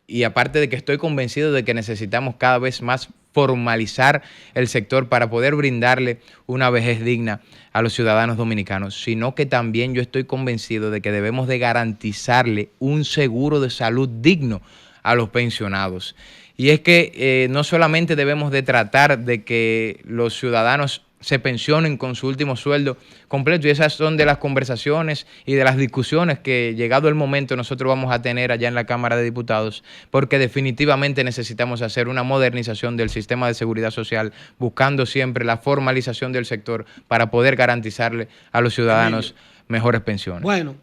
y aparte de que estoy convencido de que necesitamos cada vez más formalizar el sector para poder brindarle una vejez digna a los ciudadanos dominicanos, sino que también yo estoy convencido de que debemos de garantizarle un seguro de salud digno a los pensionados. Y es que no solamente debemos de tratar de que los ciudadanos se pensionen con su último sueldo completo, y esas son de las conversaciones y de las discusiones que, llegado el momento, nosotros vamos a tener allá en la Cámara de Diputados, porque definitivamente necesitamos hacer una modernización del sistema de seguridad social, buscando siempre la formalización del sector para poder garantizarle a los ciudadanos mejores pensiones. Bueno,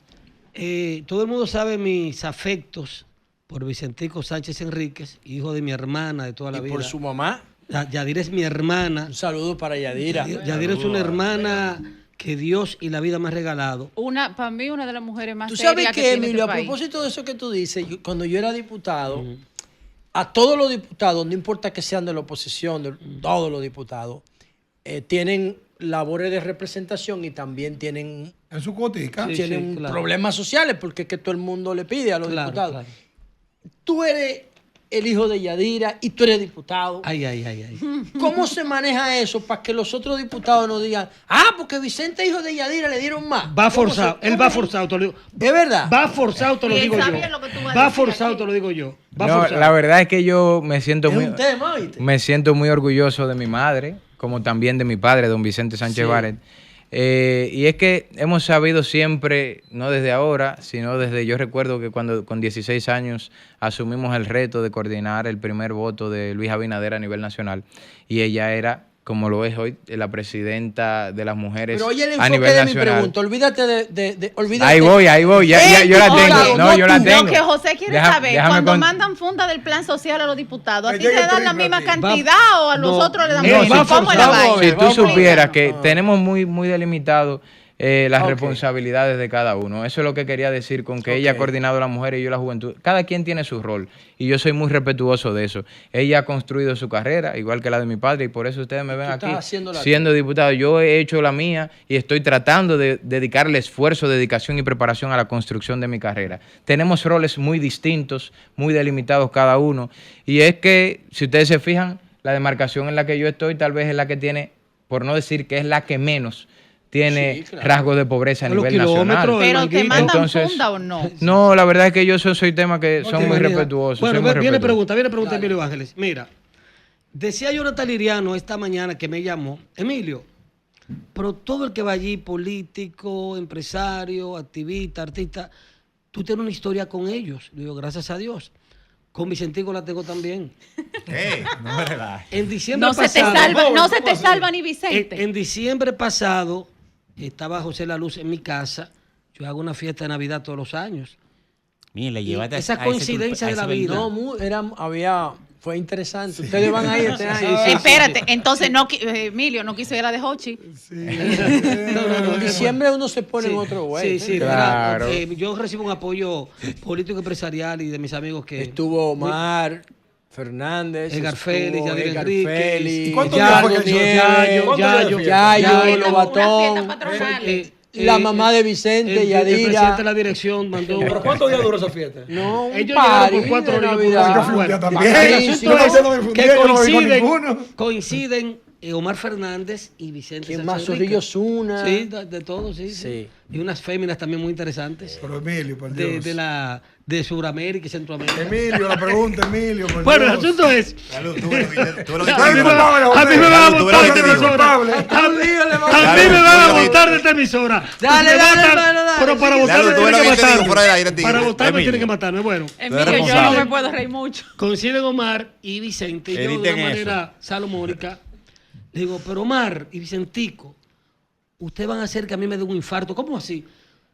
todo el mundo sabe mis afectos por Vicentico Sánchez Enríquez, hijo de mi hermana de toda la vida. ¿Y por su mamá? Yadira es mi hermana. Un saludo para Yadira. Yadira es una hermana que Dios y la vida me ha regalado. Para mí, una de las mujeres más ¿Tú sabes serias qué, que tiene Emilio? este A país. propósito de eso que tú dices, cuando yo era diputado, a todos los diputados, no importa que sean de la oposición, todos los diputados, tienen labores de representación y también tienen, En su cotica. tienen claro. problemas sociales, porque es que todo el mundo le pide a los Claro, diputados. claro. Tú eres el hijo de Yadira y tú eres diputado. Ay. ¿Cómo se maneja eso para que los otros diputados no digan, porque Vicente, hijo de Yadira, le dieron más? Va forzado, él va forzado, te lo digo. ¿Es verdad? Va forzado, te lo Y él digo yo. sabía lo que tú vas a Va decir forzado, aquí. te lo digo yo. Va No, forzado. la verdad es que yo me siento Es muy, un tema, ¿viste? me siento muy orgulloso de mi madre, como también de mi padre, don Vicente Sánchez Barret. Y es que hemos sabido siempre, no desde ahora, sino desde, yo recuerdo que cuando con 16 años asumimos el reto de coordinar el primer voto de Luis Abinader a nivel nacional, y ella era, como lo es hoy, la presidenta de las mujeres Pero oye el a enfoque nivel de mi nacional. pregunta, olvídate de olvídate. Ahí voy, ya yo la tengo. diputado, No, yo la tú. tengo. Lo que José quiere saber, cuando mandan funda del plan social a los diputados, ¿a ti te dan la misma cantidad o a los otros le dan No, menos? va ¿Cómo es la forzado. vaina? Si tú supieras que tenemos muy delimitado las Ok. responsabilidades de cada uno. Eso es lo que quería decir con que ella ha coordinado a la mujer y yo la juventud. Cada quien tiene su rol y yo soy muy respetuoso de eso. Ella ha construido su carrera, igual que la de mi padre, y por eso ustedes me ven Tú aquí estás haciendo la siendo diputado. Yo he hecho la mía y estoy tratando de dedicarle esfuerzo, dedicación y preparación a la construcción de mi carrera. Tenemos roles muy distintos, muy delimitados cada uno, y es que, si ustedes se fijan, la demarcación en la que yo estoy tal vez es la que tiene, por no decir que es la que menos, tiene Sí, claro. rasgos de pobreza a Los nivel nacional. kilómetros, Pero te Manguito. mandan Entonces, funda o no. No, la verdad es que yo soy tema que son muy Bienvenida. respetuosos. Bueno, soy muy viene respetuoso. pregunta Emilio Ángeles. Mira, decía Jonathan Liriano esta mañana que me llamó, Emilio, pero todo el que va allí, político, empresario, activista, artista, tú tienes una historia con ellos. Digo, gracias a Dios. Con Vicentico la tengo también. No me relajes. En diciembre No se te pasado, salva, no se te salva ni Vicente. en diciembre pasado estaba José La Luz en mi casa. Yo hago una fiesta de Navidad todos los años. Mire, le llevaste esa a ese coincidencia de la vida. No, fue interesante. Ustedes van a ir este año. Espérate, entonces no, Emilio no quiso ir a de Hochi. En diciembre uno se pone en otro güey. Sí, Claro. mira, yo recibo un apoyo político empresarial y de mis amigos que... Estuvo Omar Fernández, Edgar estuvo Félix, Yadier Edgar Enríquez. Félix, ¿Y cuántos Yayo días fue que Nieves, Yayo, ¿Cuántos días de fiesta? Yayo, Una Lobatón, fiesta patronal. la mamá de Vicente, el presidente de Yadira. la dirección mandó... ¿Pero cuántos días duró esa fiesta? No, un Ellos llegaron party por 4 de horas. Navidad. Yo fui un día también. El Sí, asunto sí, es yo no me fundí, que yo no me vi con ninguno. coinciden Omar Fernández y Vicente ¿Quién Sánchez más? Enrique. Zorrillo Zuna. Sí, de todo, sí. Sí. Y unas féminas también muy interesantes. Pero Emilio, por Dios. De Sudamérica y Centroamérica. Emilio, la pregunta, Emilio, por Bueno, el Dios. asunto es. Salud, tú lo A mí me van a montar de esta emisora. A mí me van a montar de esta emisora. Dale, Me dale, votan, dale, dale. Pero para Dale, votarme tú ves lo tienen que que te digo fuera del aire, matarme. tío. Para votarme Emilio. tienen que matarme. Bueno, Emilio, yo no responsable. me puedo reír mucho. coinciden Omar y Vicente y yo de Editen una eso. manera salomónica. Le digo, pero Omar y Vicentico, ustedes van a hacer que a mí me dé un infarto. ¿Cómo así?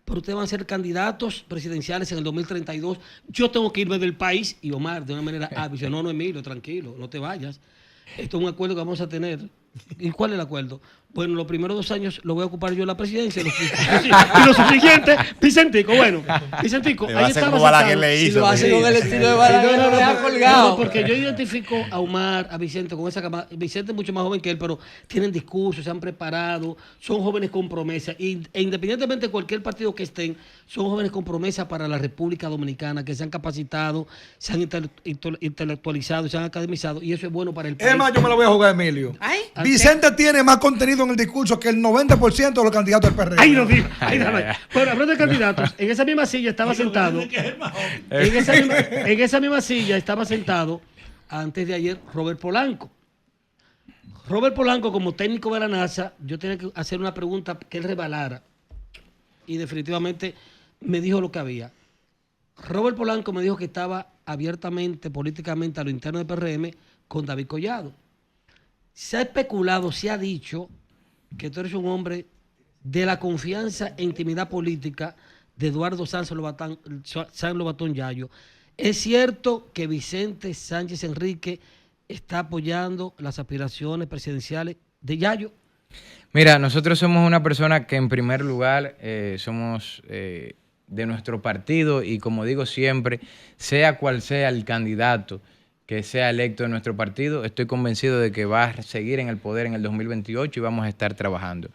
Pero ustedes van a ser candidatos presidenciales en el 2032. Yo tengo que irme del país. Y Omar, de una manera dice, no, Emilio, tranquilo, no te vayas. Esto es un acuerdo que vamos a tener. ¿Y cuál es el acuerdo? Bueno, los primeros 2 años lo voy a ocupar yo la presidencia. Y los siguientes, Vicentico, bueno, Vicentico, Le va a ahí hacer estaba como Balaguer sentado. le Si hizo. lo hace sí. con el estilo de Balaguer, lo deja colgado. Porque yo identifico a Omar, a Vicente con esa cama. Vicente es mucho más joven que él, pero tienen discursos, se han preparado, son jóvenes con promesa. E independientemente de cualquier partido que estén, son jóvenes con promesa para la República Dominicana, que se han capacitado, se han intelectualizado, se han academizado, y eso es bueno para el país. Es más, yo me la voy a jugar, Emilio. Ay, Vicente tiene más contenido en el discurso que el 90% de los candidatos del PRM. Ahí lo digo. Ahí, bueno, hablando de candidatos, en esa misma silla estaba sentado. En esa misma silla estaba sentado antes de ayer Robert Polanco. Robert Polanco, como técnico de la NASA, yo tenía que hacer una pregunta que él revelara. Y definitivamente me dijo lo que había. Robert Polanco me dijo que estaba abiertamente, políticamente, a lo interno del PRM con David Collado. Se ha especulado, se ha dicho que tú eres un hombre de la confianza e intimidad política de Eduardo Sanz Lobatón Yayo. ¿Es cierto que Vicente Sánchez Enrique está apoyando las aspiraciones presidenciales de Yayo? Mira, nosotros somos una persona que en primer lugar somos de nuestro partido y como digo siempre, sea cual sea el candidato que sea electo en nuestro partido, estoy convencido de que va a seguir en el poder en el 2028 y vamos a estar trabajando.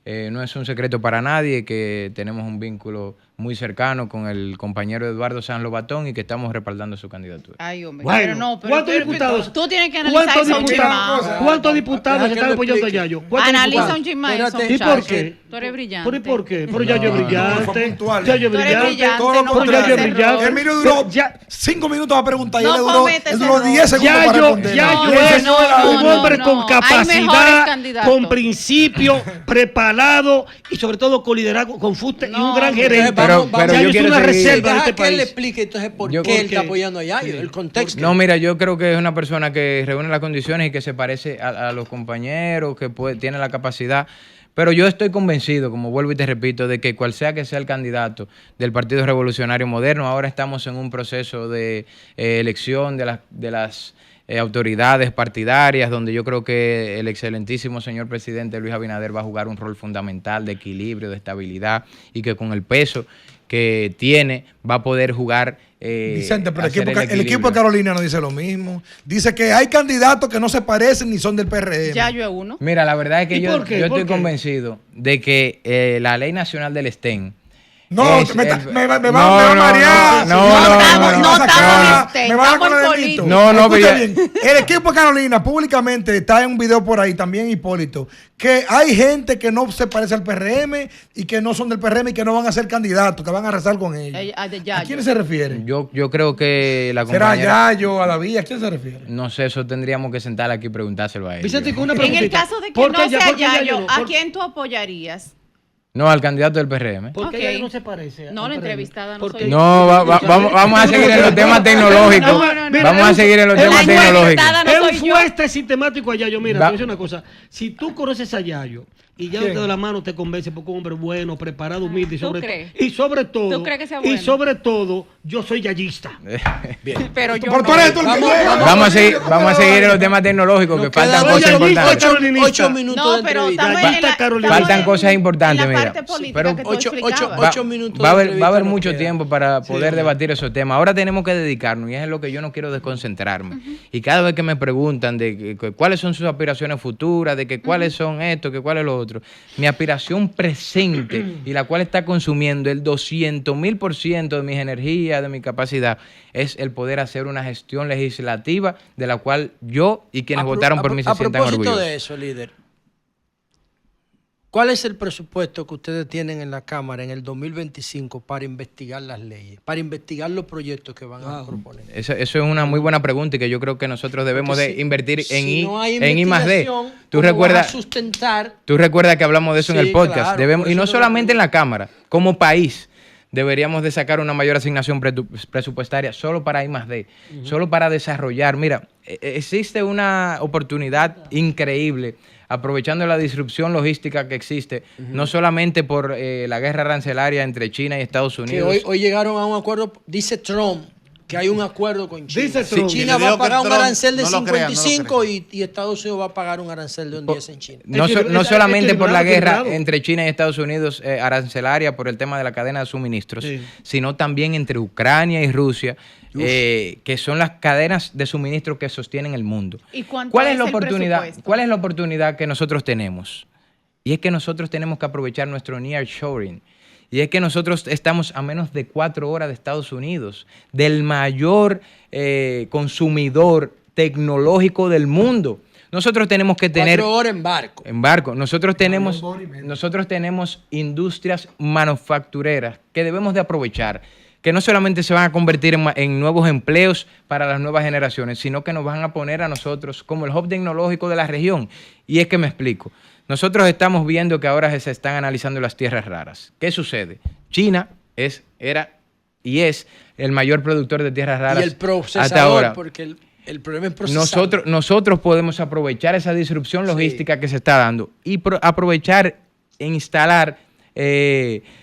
No es un secreto para nadie que tenemos un vínculo muy cercano con el compañero Eduardo Sanz Lobatón y que estamos respaldando su candidatura. Ay, hombre. Bueno, Pero no, pero ¿cuántos diputados? Tú tienes que analizar eso un chin más. ¿Cuántos diputados Deja que están lo apoyando a explique. Yayo? ¿Cuántos Analiza diputados? un chin más eso, Espérate. ¿Y por muchacho. qué? Tú eres brillante. ¿Pero y por qué? Pero Yayo es fue brillante. puntual. Yayo es Tú eres brillante. brillante, todo lo no Pero Yayo es contrario. brillante. Emilio duró Ya- 5 minutos para preguntar y No él cometes duró error. 10 segundos para Yayo responder. Yayo No, es no, un no, hombre no. con Hay mejores capacidad, candidatos. con principio, preparado y sobre todo con liderazgo, con fuste y No, un gran hombre. gerente. Pero Yayo yo es quiero una seguir- reserva de Deja este que él le país. explique entonces por Yo- qué él porque- está apoyando a Yayo, el contexto. No, mira, yo creo que es una persona que reúne las condiciones y que se parece a los compañeros, que tiene la capacidad. Pero yo estoy convencido, como vuelvo y te repito, de que cual sea que sea el candidato del Partido Revolucionario Moderno, ahora estamos en un proceso de elección de las autoridades partidarias, donde yo creo que el excelentísimo señor presidente Luis Abinader va a jugar un rol fundamental de equilibrio, de estabilidad, y que con el peso que tiene va a poder jugar. Vicente, pero hacer el equipo de equilibrio. Carolina no dice lo mismo. Dice que hay candidatos que no se parecen ni son del PRM. Yayo es uno. Mira, la verdad es que ¿Y yo por qué? ¿Por estoy qué? convencido de que la Ley Nacional del STEM. No, es me el- va a no, marear. no, Me va a no, marear, no, me no, va a no, sacar, no, me va a estamos dar en con el dedito. No, no, Escucha pero bien, el equipo de Carolina públicamente está en un video por ahí, también Hipólito, que hay gente que no se parece al PRM y que no son del PRM y que no van a ser candidatos, que van a rezar con ellos. De ¿A Yayo. quiénes se refiere? yo creo que la ¿Será compañera... Yayo, a David? ¿A quién se refiere? No sé, eso tendríamos que sentar aquí y preguntárselo a él. Vicente, con una En preguntita. el caso de que ¿Por no qué sea por qué Yayo, no? ¿a ¿Por- quién tú apoyarías? No, al candidato del PRM. ¿Por qué Ok. Yayo no se parece? No, al la PRM? entrevistada no Porque- soy yo. No, vamos a seguir en los temas tecnológicos. No, Vamos a seguir en los temas La tecnológicos. entrevistada no Es soy un yo. fuerte sistemático a Yayo. Mira, te Va- voy a decir una cosa. Si tú conoces a Yayo y ya ¿Quién? de la mano te convence porque es un hombre bueno, preparado, humilde y ¿tú sobre, crees? y sobre todo, ¿Tú crees que sea y bueno? sobre todo, yo soy yayista. Pero yo Por no. tú eres tú el que Vamos a seguir en los temas tecnológicos, que Nos faltan quedan cosas ocho- importantes. Carolinista. 8 minutos No, de pero entrevista. estamos Yayista en la, Carolina. estamos Faltan en- cosas importantes, en la mira. parte política Pero que tú ocho explicabas. minutos Va a de haber entrevista mucho nos quedan. tiempo para poder debatir esos temas. Ahora tenemos que dedicarnos y es en lo que yo no quiero desconcentrarme. Y cada vez que me preguntan preguntan de cuáles son sus aspiraciones futuras, de que cuáles son esto, que cuál es lo otro. Mi aspiración presente y la cual está consumiendo el 200.000% de mis energías, de mi capacidad, es el poder hacer una gestión legislativa de la cual yo y quienes votaron por mí se sientan orgullosos. A propósito de eso, líder, ¿cuál es el presupuesto que ustedes tienen en la Cámara en el 2025 para investigar las leyes, para investigar los proyectos que van a proponer? Eso es una muy buena pregunta y que yo creo que nosotros debemos de invertir en I+D. ¿Tú recuerdas que hablamos de eso en el podcast? Claro, y no solamente en la Cámara, como país. Deberíamos de sacar una mayor asignación presupuestaria solo para I+D, solo para desarrollar. Mira, existe una oportunidad increíble aprovechando la disrupción logística que existe, no solamente por la guerra arancelaria entre China y Estados Unidos. Que hoy llegaron a un acuerdo, dice Trump, que hay un acuerdo con China. Dice Trump. China va a pagar un arancel de 55 y Estados Unidos va a pagar un arancel de un 10 en China. No solamente por la guerra entre China y Estados Unidos arancelaria por el tema de la cadena de suministros, sino también entre Ucrania y Rusia, que son las cadenas de suministro que sostienen el mundo. ¿Y ¿Cuál es la oportunidad que nosotros tenemos? Y es que nosotros tenemos que aprovechar nuestro nearshoring. Y es que nosotros estamos a menos de 4 horas de Estados Unidos, del mayor consumidor tecnológico del mundo. Nosotros tenemos que tener... 4 horas en barco. En barco. Nosotros tenemos industrias manufactureras que debemos de aprovechar, que no solamente se van a convertir en nuevos empleos para las nuevas generaciones, sino que nos van a poner a nosotros como el hub tecnológico de la región. Y es que me explico. Nosotros estamos viendo que ahora se están analizando las tierras raras. ¿Qué sucede? China era y es el mayor productor de tierras raras y el procesador, hasta ahora. Porque el problema es procesar. Nosotros podemos aprovechar esa disrupción logística que se está dando y aprovechar e instalar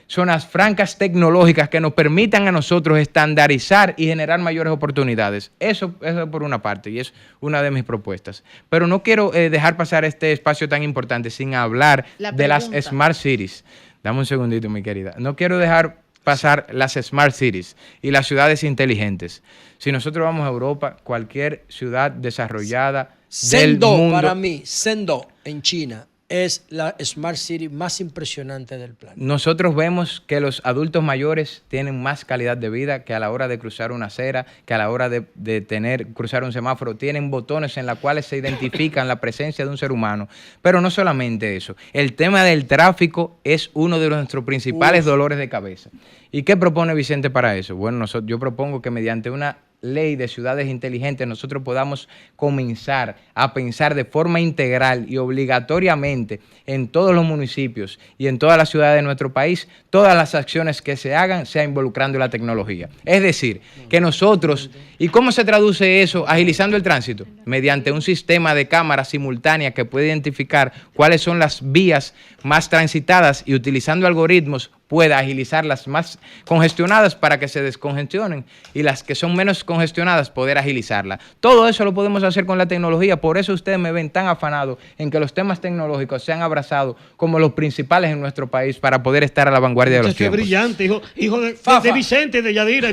zonas francas tecnológicas que nos permitan a nosotros estandarizar y generar mayores oportunidades. Eso por una parte, y es una de mis propuestas. Pero no quiero dejar pasar este espacio tan importante sin hablar de las Smart Cities. Dame un segundito, mi querida. No quiero dejar pasar las Smart Cities y las ciudades inteligentes. Si nosotros vamos a Europa, cualquier ciudad desarrollada del mundo... Para mí, Shenzhen en China es la Smart City más impresionante del planeta. Nosotros vemos que los adultos mayores tienen más calidad de vida, que a la hora de cruzar una acera, que a la hora de cruzar un semáforo, tienen botones en los cuales se identifican la presencia de un ser humano. Pero no solamente eso, el tema del tráfico es uno de nuestros principales dolores de cabeza. ¿Y qué propone Vicente para eso? Bueno, yo propongo que mediante una ley de ciudades inteligentes nosotros podamos comenzar a pensar de forma integral y obligatoriamente en todos los municipios y en todas las ciudades de nuestro país, todas las acciones que se hagan sea involucrando la tecnología. Es decir, que nosotros, ¿y cómo se traduce eso? Agilizando el tránsito, mediante un sistema de cámaras simultáneas que puede identificar cuáles son las vías más transitadas y utilizando algoritmos pueda agilizar las más congestionadas para que se descongestionen y las que son menos congestionadas poder agilizarlas. Todo eso lo podemos hacer con la tecnología, por eso ustedes me ven tan afanado en que los temas tecnológicos sean abrazados como los principales en nuestro país para poder estar a la vanguardia de los tiempos. Es brillante, hijo de Vicente, de Yadira.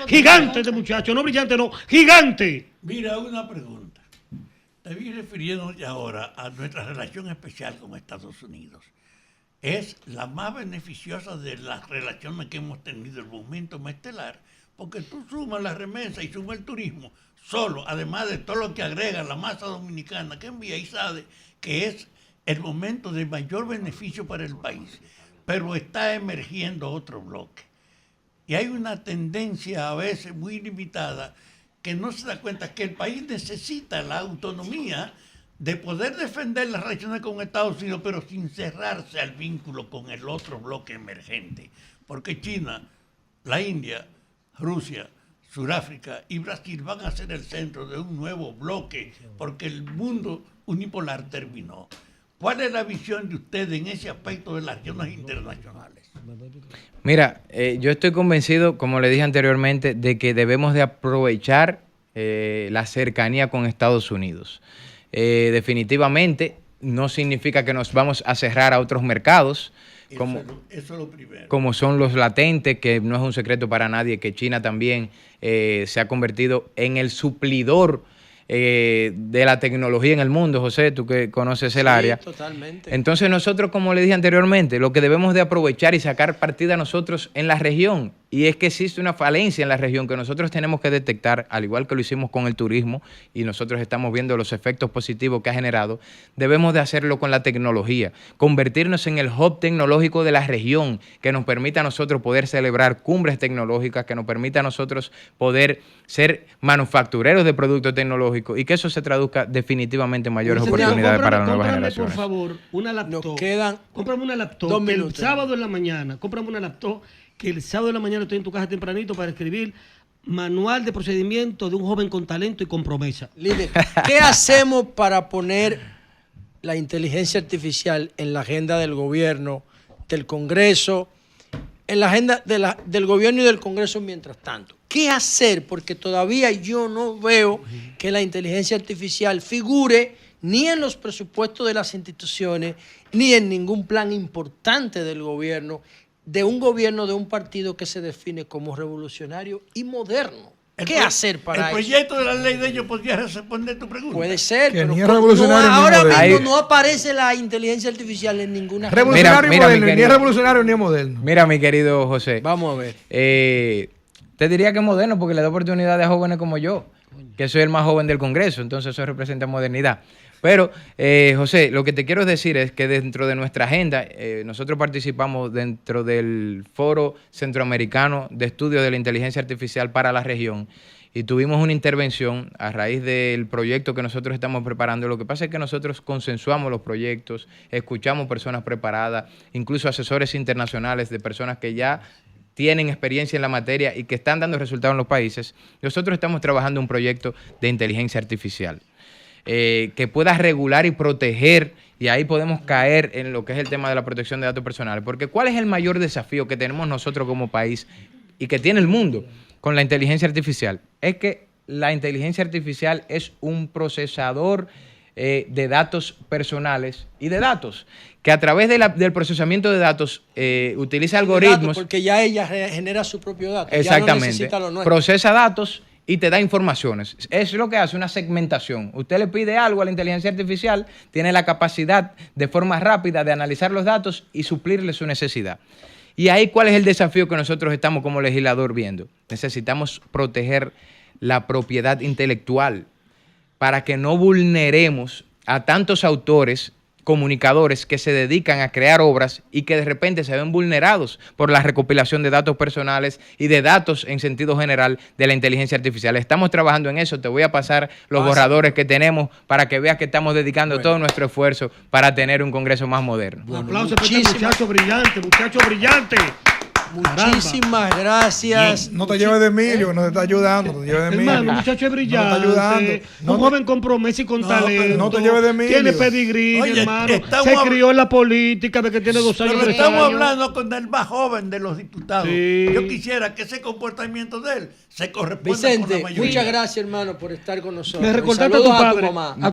Gigante este muchacho, no brillante, no, gigante. Mira, una pregunta. Te vi refiriéndote ahora a nuestra relación especial con Estados Unidos. Es la más beneficiosa de las relaciones que hemos tenido el momento estelar, porque tú sumas la remesa y sumas el turismo, solo, además de todo lo que agrega la masa dominicana que envía y sabe que es el momento de mayor beneficio para el país. Pero está emergiendo otro bloque. Y hay una tendencia a veces muy limitada que no se da cuenta que el país necesita la autonomía de poder defender las relaciones con Estados Unidos, pero sin cerrarse al vínculo con el otro bloque emergente. Porque China, la India, Rusia, Sudáfrica y Brasil van a ser el centro de un nuevo bloque, porque el mundo unipolar terminó. ¿Cuál es la visión de ustedes en ese aspecto de las relaciones internacionales? Mira, yo estoy convencido, como le dije anteriormente, de que debemos de aprovechar la cercanía con Estados Unidos. Definitivamente no significa que nos vamos a cerrar a otros mercados, eso es lo primero, como son los latentes, que no es un secreto para nadie que China también se ha convertido en el suplidor de la tecnología en el mundo, José, tú que conoces el área. Totalmente. Entonces nosotros, como le dije anteriormente, lo que debemos de aprovechar y sacar partida nosotros en la región, y es que existe una falencia en la región que nosotros tenemos que detectar, al igual que lo hicimos con el turismo, y nosotros estamos viendo los efectos positivos que ha generado, debemos de hacerlo con la tecnología, convertirnos en el hub tecnológico de la región, que nos permita a nosotros poder celebrar cumbres tecnológicas, que nos permita a nosotros poder ser manufactureros de productos tecnológicos y que eso se traduzca definitivamente en mayores oportunidades para las nuevas generaciones. Por favor, una laptop. Nos quedan cómprame una laptop 2 que el minutos. sábado en la mañana, cómprame una laptop que el sábado en la mañana estoy en tu casa tempranito para escribir manual de procedimiento de un joven con talento y con promesa. Líder, ¿qué hacemos para poner la inteligencia artificial en la agenda del gobierno, del Congreso, en la agenda del gobierno y del Congreso mientras tanto? ¿Qué hacer? Porque todavía yo no veo que la inteligencia artificial figure ni en los presupuestos de las instituciones, ni en ningún plan importante del gobierno, de un partido que se define como revolucionario y moderno. ¿Qué hacer para eso? El proyecto de la ley de ellos podría responder tu pregunta. Puede ser, Que pero ni es revolucionario ni ahora moderno. mismo no aparece la inteligencia artificial en ninguna Revolucionario Mira, y moderno, mi ni querido. es revolucionario ni es moderno. Mira, mi querido José. Vamos a ver. Te diría que es moderno porque le da oportunidades a jóvenes como yo, que soy el más joven del Congreso, entonces eso representa modernidad. Pero, José, lo que te quiero decir es que dentro de nuestra agenda, nosotros participamos dentro del Foro Centroamericano de Estudios de la Inteligencia Artificial para la región y tuvimos una intervención a raíz del proyecto que nosotros estamos preparando. Lo que pasa es que nosotros consensuamos los proyectos, escuchamos personas preparadas, incluso asesores internacionales de personas que ya tienen experiencia en la materia y que están dando resultados en los países. Nosotros estamos trabajando un proyecto de inteligencia artificial que pueda regular y proteger, y ahí podemos caer en lo que es el tema de la protección de datos personales. Porque ¿cuál es el mayor desafío que tenemos nosotros como país y que tiene el mundo con la inteligencia artificial? Es que la inteligencia artificial es un procesador de datos personales y de datos, que a través del procesamiento de datos utiliza algoritmos. Porque ya ella genera su propio dato. Exactamente. Ya no necesita lo nuestro. Procesa datos y te da informaciones. Es lo que hace una segmentación. Usted le pide algo a la inteligencia artificial, tiene la capacidad de forma rápida de analizar los datos y suplirle su necesidad. Y ahí, ¿cuál es el desafío que nosotros estamos como legislador viendo? Necesitamos proteger la propiedad intelectual para que no vulneremos a tantos autores, comunicadores que se dedican a crear obras y que de repente se ven vulnerados por la recopilación de datos personales y de datos en sentido general de la inteligencia artificial. Estamos trabajando en eso. Te voy a pasar los borradores que tenemos para que veas que estamos dedicando todo nuestro esfuerzo para tener un Congreso más moderno. Un aplauso para este muchacho brillante, muchacho brillante. Muchísimas gracias. No te lleves de Emilio, que nos está ayudando. No te lleves de Emilio. Hermano, el muchacho es brillante. No te está ayudando. Un joven con promesa y con talento. no te lleves de Emilio. Tiene pedigrí, Oye, hermano. estamos Se crió en la política de que tiene 2 años. Pero 3 estamos años. hablando con el más joven de los diputados. Sí. Yo quisiera que ese comportamiento de él se corresponda con la Vicente, mayoría. muchas gracias, hermano, por estar con nosotros. Me Y recordaste a saludos tu padre. mamá.